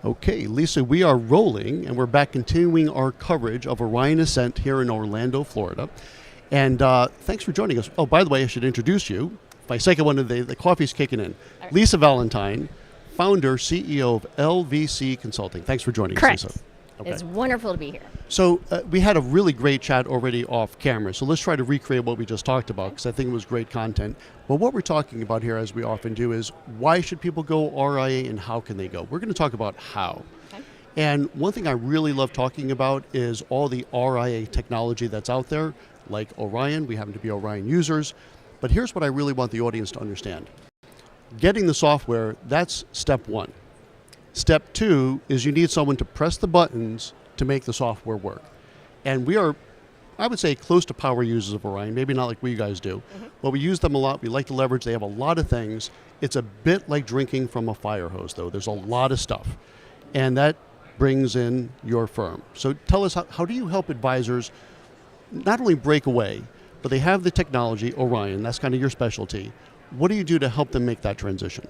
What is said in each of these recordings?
Okay, Lisa, we are rolling, and we're back continuing our coverage of Orion Ascent here in Orlando, Florida. And thanks for joining us. Oh, by the way, I should introduce you. My second one of the coffee's kicking in. Right. Lisa Valentine, founder, CEO of LVc Consulting. Thanks for joining Correct. us, Lisa. Okay. It's wonderful to be here. So we had a really great chat already off camera. So let's try to recreate what we just talked about, because I think it was great content. But what we're talking about here, as we often do, is why should people go RIA and how can they go? We're going to talk about how. Okay. And one thing I really love talking about is all the RIA technology that's out there, like Orion. We happen to be Orion users. But here's what I really want the audience to understand. Getting the software, that's step one. Step two is you need someone to press the buttons to make the software work. And we are, I would say, close to power users of Orion, maybe not like we guys do, but we use them a lot. We like to leverage. They have a lot of things. It's a bit like drinking from a fire hose, though. There's a lot of stuff. And that brings in your firm. So tell us, how do you help advisors not only break away, but they have the technology, Orion, that's kind of your specialty. What do you do to help them make that transition?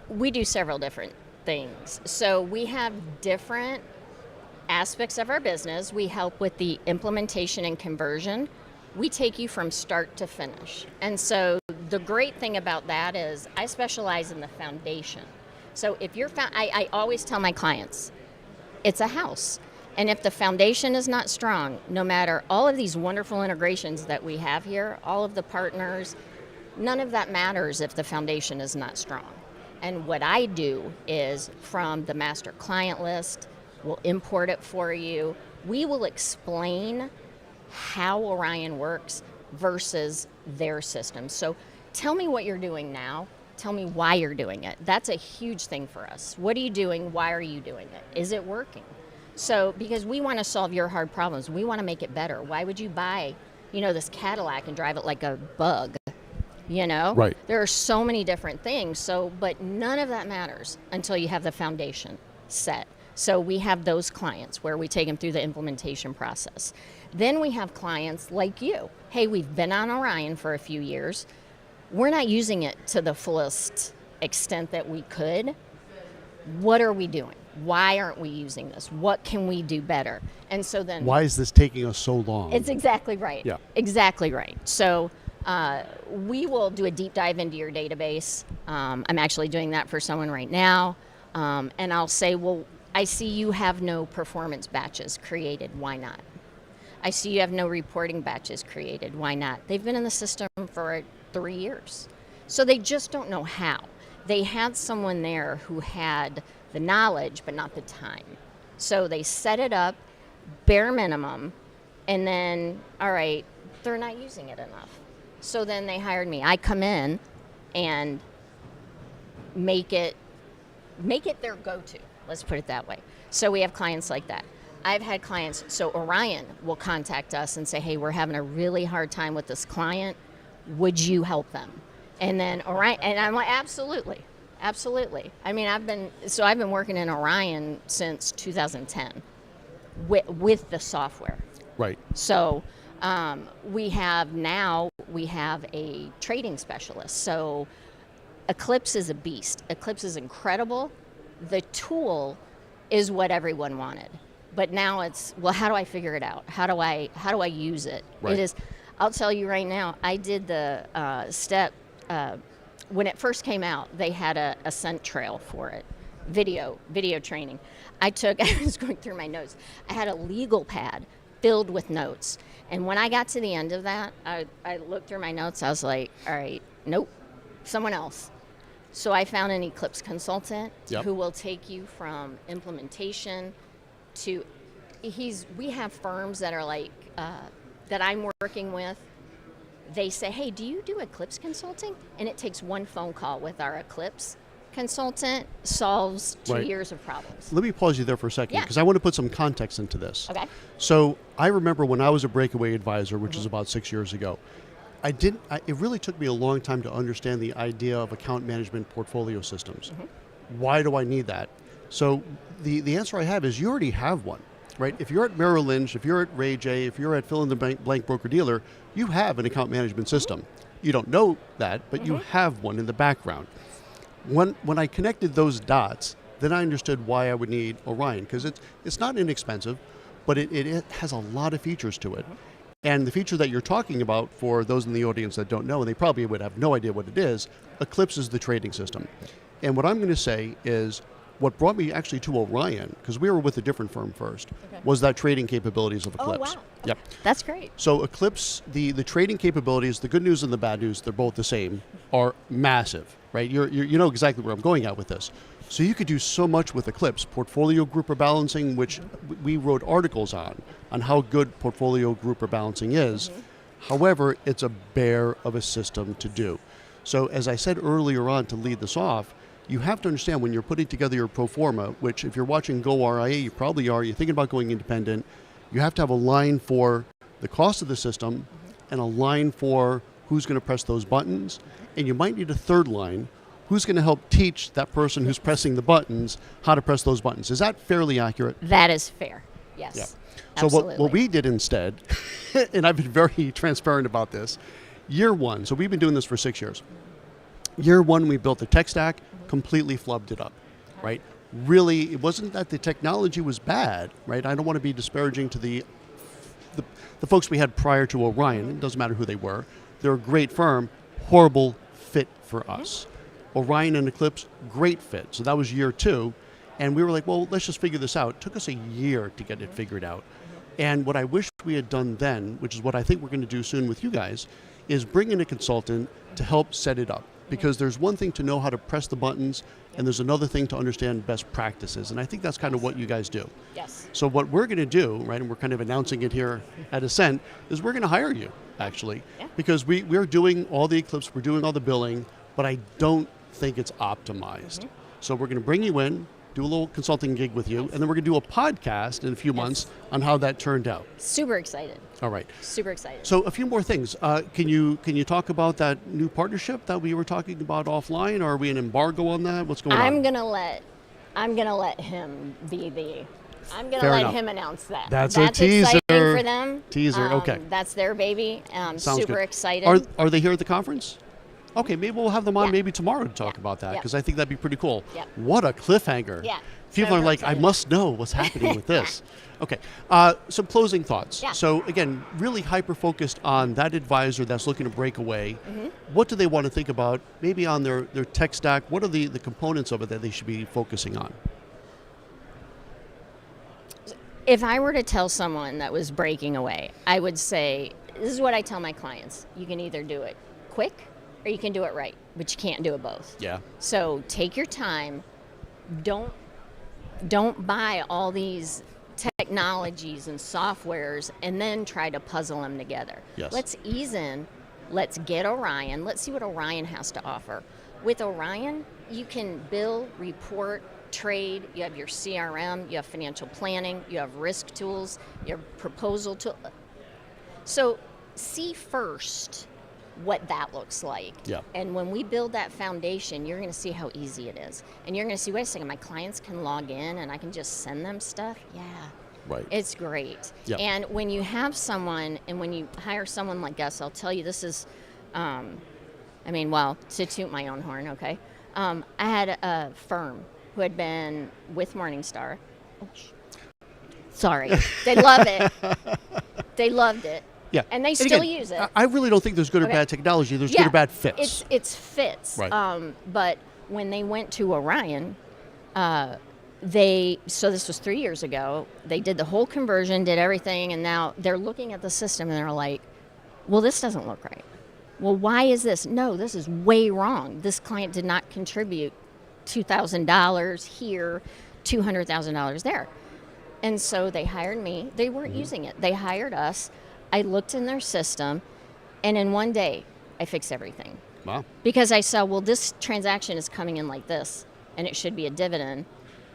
We do several different things. So we have different aspects of our business. We help with the implementation and conversion. We take you from start to finish. And so the great thing about that is I specialize in the foundation. So if you're, I always tell my clients, it's a house. And if the foundation is not strong, no matter all of these wonderful integrations that we have here, all of the partners, none of that matters if the foundation is not strong. And what I do is from the master client list, we'll import it for you. We will explain how Orion works versus their system. So tell me what you're doing now. Tell me why you're doing it. That's a huge thing for us. What are you doing? Why are you doing it? Is it working? So because we want to solve your hard problems. We want to make it better. Why would you buy, this Cadillac and drive it like a bug? Right. There are so many different things. But none of that matters until you have the foundation set. So we have those clients where we take them through the implementation process. Then we have clients like you. Hey, we've been on Orion for a few years. We're not using it to the fullest extent that we could. What are we doing? Why aren't we using this? What can we do better? And so then... Why is this taking us so long? It's exactly right. Yeah. Exactly right. So we will do a deep dive into your database. I'm actually doing that for someone right now. And I'll say, well, I see you have no performance batches created. Why not? I see you have no reporting batches created. Why not? They've been in the system for 3 years. So they just don't know how. They had someone there who had the knowledge, but not the time. So they set it up, bare minimum, and then, all right, they're not using it enough. So then they hired me. I come in and make it their go-to. Let's put it that way. So we have clients like that. I've had clients, so Orion will contact us and say, hey, we're having a really hard time with this client. Would you help them? And then Orion, and I'm like, absolutely. Absolutely. I mean, I've been working in Orion since 2010 with the software. Right. So we have a trading specialist. So Eclipse is a beast. Eclipse is incredible. The tool is what everyone wanted. But now it's, well, how do I figure it out? How do I use it? Right. It is, I'll tell you right now, I did the step, when it first came out, they had a Ascent trail for it, video training. I was going through my notes. I had a legal pad filled with notes. And when I got to the end of that, I looked through my notes. I was like, all right, nope, someone else. So I found an Eclipse consultant who will take you from implementation to, we have firms that are like, that I'm working with. They say, hey, do you do Eclipse consulting? And it takes one phone call with our Eclipse consultant, solves 2 years of problems. Let me pause you there for a second, because I want to put some context into this. Okay. So I remember when I was a breakaway advisor, which is about 6 years ago, it really took me a long time to understand the idea of account management portfolio systems. Why do I need that? So the answer I have is you already have one. Right? If you're at Merrill Lynch, if you're at Ray J, if you're at fill in the blank broker dealer, you have an account management system. You don't know that, but you have one in the background. When I connected those dots, then I understood why I would need Orion, because it's not inexpensive, but it has a lot of features to it. And the feature that you're talking about, for those in the audience that don't know, and they probably would have no idea what it is, Eclipse is the trading system. And what I'm going to say is, what brought me actually to Orion, because we were with a different firm first, was that trading capabilities of Eclipse. Oh, wow. Yep. That's great. So Eclipse, the trading capabilities, the good news and the bad news, they're both the same, are massive, right? You know exactly where I'm going at with this. So you could do so much with Eclipse. Portfolio grouper balancing, which we wrote articles on how good portfolio grouper balancing is. However, it's a bear of a system to do. So as I said earlier on, to lead this off, you have to understand when you're putting together your pro forma, which if you're watching goRIA, you probably are, you're thinking about going independent, you have to have a line for the cost of the system and a line for who's going to press those buttons. And you might need a third line, who's going to help teach that person who's pressing the buttons how to press those buttons. Is that fairly accurate? That is fair. Yes. Yeah. So what we did instead, and I've been very transparent about this, year one, so we've been doing this for 6 years. Year one, we built the tech stack, completely flubbed it up, right? Really, it wasn't that the technology was bad, right? I don't want to be disparaging to the folks we had prior to Orion. It doesn't matter who they were. They're a great firm, horrible fit for us. Orion and Eclipse, great fit. So that was year two. And we were like, well, let's just figure this out. It took us a year to get it figured out. And what I wish we had done then, which is what I think we're going to do soon with you guys, is bring in a consultant to help set it up. Because there's one thing to know how to press the buttons, and there's another thing to understand best practices. And I think that's kind of what you guys do. Yes. So what we're going to do, right, and we're kind of announcing it here at Ascent, is we're going to hire you, actually. Yeah. Because we're doing all the Eclipse, we're doing all the billing, but I don't think it's optimized. So we're going to bring you in, do a little consulting gig with you, and then we're going to do a podcast in a few months on how that turned out. Super excited. All right. Super excited. So a few more things. Can you talk about that new partnership that we were talking about offline? Are we in embargo on that? What's going on? I'm gonna let him be the. I'm gonna Fair let enough. him announce that. That's a teaser. Exciting for them. Teaser. Okay. That's their baby. Sounds Super good. excited. Are they here at the conference? Okay, maybe we'll have them on Yeah. maybe tomorrow to talk Yeah. about that, Yeah. because I think that'd be pretty cool. Yeah. What a cliffhanger. Yeah. People So are like, I excited. must know what's happening with this. Okay, some closing thoughts. Yeah. So again, really hyper-focused on that advisor that's looking to break away. What do they want to think about, maybe on their tech stack? What are the components of it that they should be focusing on? If I were to tell someone that was breaking away, I would say, this is what I tell my clients. You can either do it quick or you can do it right, but you can't do it both. Yeah. So take your time. Don't buy all these technologies and softwares and then try to puzzle them together. Yes. Let's ease in. Let's get Orion. Let's see what Orion has to offer. With Orion, you can bill, report, trade. You have your CRM. You have financial planning. You have risk tools. You have proposal tool. So see first what that looks like. Yeah. And when we build that foundation, you're going to see how easy it is. And you're going to see, wait a second, my clients can log in and I can just send them stuff? Yeah. Right. It's great. Yeah. And when you have someone, and when you hire someone like us, I'll tell you this is, to toot my own horn, okay? I had a firm who had been with Morningstar. Sorry. They love it. They loved it. Yeah. And they again, still use it. I really don't think there's good or Okay. bad technology. There's good or bad fits. It's fits. Right. But when they went to Orion, so this was 3 years ago, they did the whole conversion, did everything, and now they're looking at the system and they're like, well, this doesn't look right. Well, why is this? No, this is way wrong. This client did not contribute $2,000 here, $200,000 there. And so they hired me. They weren't using it. They hired us. I looked in their system, and in one day, I fixed everything. Wow. Because I saw, well, this transaction is coming in like this, and it should be a dividend.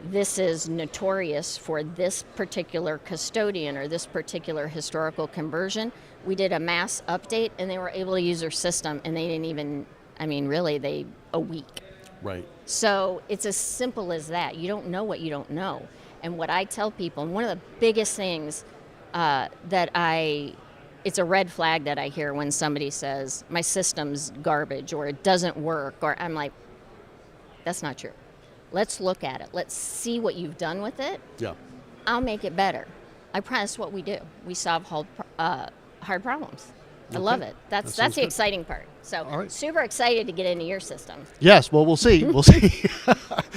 This is notorious for this particular custodian or this particular historical conversion. We did a mass update, and they were able to use their system, and they didn't even, a week. Right. So it's as simple as that. You don't know what you don't know. And what I tell people, and one of the biggest things it's a red flag that I hear when somebody says, my system's garbage, or it doesn't work, or I'm like, that's not true. Let's look at it. Let's see what you've done with it. Yeah. I'll make it better. I promise what we do. We solve hard problems. I love it. That's sounds the good. exciting part. So All right. super excited to get into your system. Yes, well, we'll see. We'll see.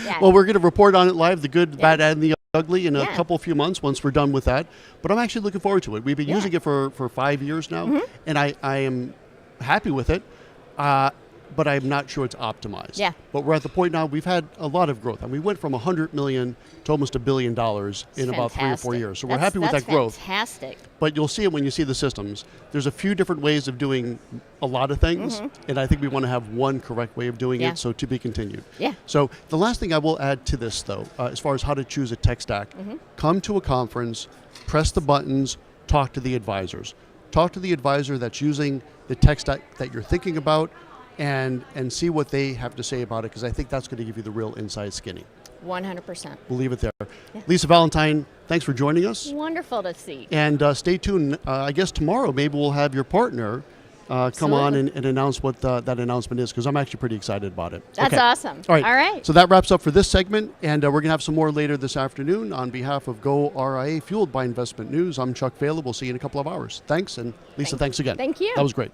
Yeah. Well, we're going to report on it live, the good, the bad, and the ugly in a Yeah. few months once we're done with that. But I'm actually looking forward to it. We've been Yeah. using it for 5 years now, and I am happy with it, but I'm not sure it's optimized. Yeah. But we're at the point now, we've had a lot of growth. And we went from $100 million to almost $1 billion in about 3 or 4 Fantastic. years. So we're happy with that growth. Fantastic. But you'll see it when you see the systems. There's a few different ways of doing a lot of things, and I think we want to have one correct way of doing Yeah. it, so to be continued. Yeah. So the last thing I will add to this, though, as far as how to choose a tech stack, come to a conference, press the buttons, talk to the advisors. Talk to the advisor that's using the tech stack that you're thinking about, and see what they have to say about it, because I think that's going to give you the real inside skinny. 100%. We'll leave it there. Lisa Valentine, thanks for joining us. Wonderful to see. And stay tuned. I guess tomorrow maybe we'll have your partner come on and announce what that announcement is, because I'm actually pretty excited about it. That's awesome. All right. All right. So that wraps up for this segment, and we're going to have some more later this afternoon. On behalf of goRIA, fueled by Investment News, I'm Chuck Vela. We'll see you in a couple of hours. Thanks, and Lisa, thanks again. Thank you. That was great.